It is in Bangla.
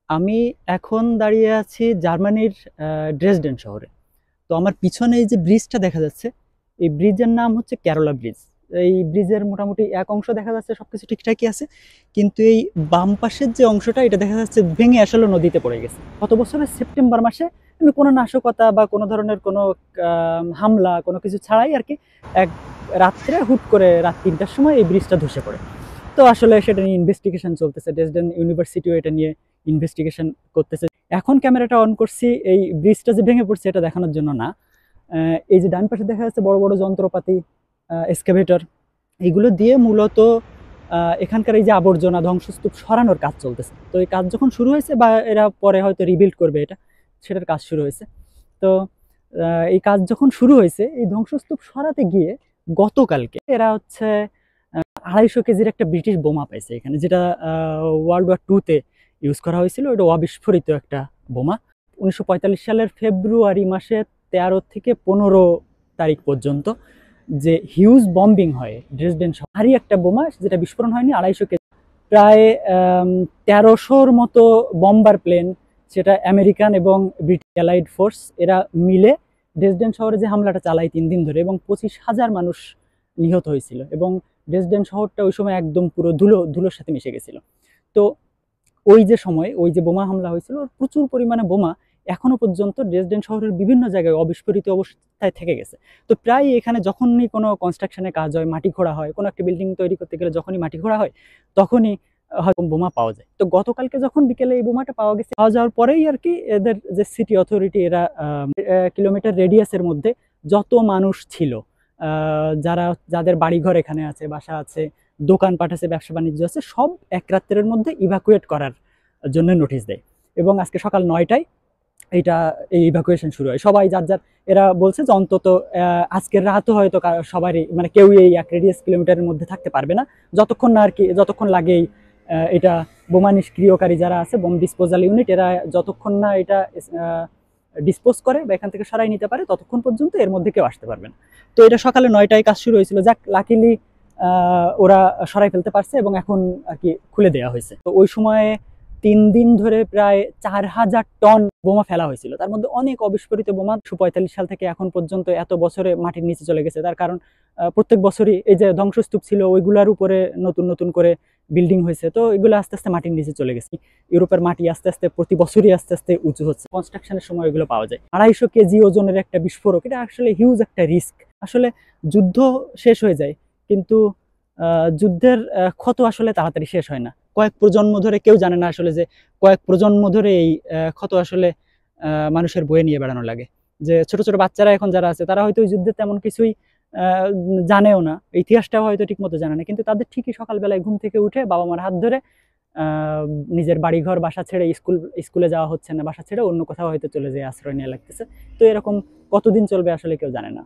আমি এখন দাঁড়িয়ে আছি জার্মানির ড্রেসডেন শহরে। তো আমার পিছনে এই যে ব্রিজটা দেখা যাচ্ছে, এই ব্রিজের নাম হচ্ছে ক্যারোলা ব্রিজ। এই ব্রিজের মোটামুটি এক অংশ দেখা যাচ্ছে সবকিছু ঠিকঠাকই আছে, কিন্তু এই বাম পাশের যে অংশটা এটা দেখা যাচ্ছে ভেঙে আসলে নদীতে পড়ে গেছে। গত বছরের সেপ্টেম্বর মাসে আমি কোনো নাশকতা বা কোনো ধরনের কোনো হামলা কোনো কিছু ছাড়াই আর কি এক রাত্রে হুট করে রাত ৩টার সময় এই ব্রিজটা ধসে পড়ে। তো আসলে সেটা নিয়ে ইনভেস্টিগেশন চলতেছে, ড্রেসডেন ইউনিভার্সিটিও এটা নিয়ে ইনভেস্টিগেশন করতেছে। এখন ক্যামেরাটা অন করছি এই ব্রিজটা যে ভেঙে পড়ছে এটা দেখানোর জন্য না। এই যে ডান পাশে দেখা যাচ্ছে বড় বড় যন্ত্রপাতি, এক্সকাভেটর, এগুলো দিয়ে মূলত এখানকার এই যে আবর্জনা ধ্বংসস্তূপ সরানোর কাজ চলতেছে। তো এই কাজ যখন শুরু হয়েছে বা এরা পরে হয়তো রিবিল্ড করবে এটা, সেটার কাজ শুরু হয়েছে। তো এই কাজ যখন শুরু হয়েছে এই ধ্বংসস্তূপ সরাতে গিয়ে গতকালকে এরা হচ্ছে ২৫০ কেজির একটা ব্রিটিশ বোমা পাইছে এখানে, যেটা ওয়ার্ল্ড ওয়ার 2-তে ইউজ করা হয়েছিল। এটা অবিস্ফোরিত একটা বোমা। ১৯৪৫ সালের ফেব্রুয়ারি মাসে ১৩ থেকে ১৫ তারিখ পর্যন্ত যে হিউজ বম্বিং হয় ড্রেসডেন শহরে, একটা বোমা যেটা বিস্ফোরণ হয়নি ২৫০ কেজি। প্রায় ১৩০০-র মতো বম্বার প্লেন, সেটা আমেরিকান এবং ব্রিটিশ অ্যালাইড ফোর্স, এরা মিলে ড্রেসডেন শহরে যে হামলাটা চালায় ৩ দিন ধরে, এবং ২৫,০০০ মানুষ নিহত হয়েছিল। এবং ড্রেসডেন শহরটা ওই সময় একদম পুরো ধুলোর সাথে মিশে গেছিল। তো ওই যে সময় ওই যে বোমা হামলা হয়েছিল, প্রচুর পরিমাণে বোমা এখনো পর্যন্ত ড্রেসডেন শহরের বিভিন্ন জায়গায় অবিস্ফোরিত অবস্থায় থেকে গেছে। তো প্রায় এখানে যখনই কোনো কনস্ট্রাকশনের কাজ হয়, মাটি খোঁড়া হয়, কোনো একটা বিল্ডিং তৈরি করতে গেলে যখনই মাটি খোঁড়া হয় তখনই হয়তো বোমা পাওয়া যায়। তো গতকালকে যখন বিকেলে এই বোমাটা পাওয়া গেছে, পাওয়া যাওয়ার পরেই আর কি এদের যে সিটি অথরিটি, এরা কিলোমিটার রেডিয়াসের মধ্যে যত মানুষ ছিল, যাদের বাড়িঘর এখানে আছে, বাসা আছে, দোকানপাট আছে, ব্যবসা বাণিজ্য আছে, সব এক রাত্রের মধ্যে ইভাকুয়েট করার জন্য নোটিশ দেয়। এবং আজকে সকাল ৯টায় এইটা এই ইভাকুয়েশন শুরু হয়। সবাই যার যার, এরা বলছে যে অন্তত আজকের রাতও হয়তো সবারই মানে কেউই এই ১ কিলোমিটারের মধ্যে থাকতে পারবে না, যতক্ষণ না আর কি, যতক্ষণ লাগেই এটা বোমা নিষ্ক্রিয়কারী যারা আছে, বোম ডিসপোজাল ইউনিট, এরা যতক্ষণ না এটা ডিসপোজ করে বা এখান থেকে সরাই নিতে পারে ততক্ষণ পর্যন্ত এর মধ্যে কেউ আসতে পারবে না। তো এটা সকালে ৯টায় কাজ শুরু হয়েছিল, যাক লাকিলি ওরা সরাই ফেলতে পারছে এবং এখন আর কি খুলে দেওয়া হয়েছে। তো ওই সময়ে ৩ দিন ধরে প্রায় ৪,০০০ টন বোমা ফেলা হয়েছিল, তার মধ্যে অনেক অবিস্ফোরিত বোমা। ১৯৪৫ সাল থেকে এখন পর্যন্ত এত বছরে মাটির নিচে চলে গেছে। তার কারণ প্রত্যেক বছরই এই যে ধ্বংসস্তূপ ছিল ওইগুলোর উপরে নতুন নতুন করে বিল্ডিং হয়েছে, তো এগুলো আস্তে আস্তে মাটির নিচে চলে গেছে। ইউরোপের মাটি আস্তে আস্তে প্রতি বছরই আস্তে আস্তে উঁচু হচ্ছে। কনস্ট্রাকশনের সময় এগুলো পাওয়া যায়। ২৫০ কেজি ওজনের একটা বিস্ফোরক, এটা আসলে হিউজ একটা রিস্ক। আসলে যুদ্ধ শেষ হয়ে যায়, কিন্তু যুদ্ধের ক্ষত আসলে তাড়াতাড়ি শেষ হয় না। কয়েক প্রজন্ম ধরে, কেউ জানে না আসলে যে কয়েক প্রজন্ম ধরে এই ক্ষত আসলে মানুষের বয়ে নিয়ে বেড়ানো লাগে। যে ছোট ছোট বাচ্চারা এখন যারা আছে তারা হয়তো ওই যুদ্ধের তেমন কিছুই জানেও না, ইতিহাসটাও হয়তো ঠিক মতো জানে না, কিন্তু তাদের ঠিকই সকালবেলায় ঘুম থেকে উঠে বাবা মার হাত ধরে নিজের বাড়িঘর, বাসা ছেড়ে, স্কুলে যাওয়া হচ্ছে না, বাসা ছেড়ে অন্য কোথাও হয়তো চলে যেয়ে আশ্রয় নেওয়া লাগতেছে। তো এরকম কতদিন চলবে আসলে কেউ জানে না।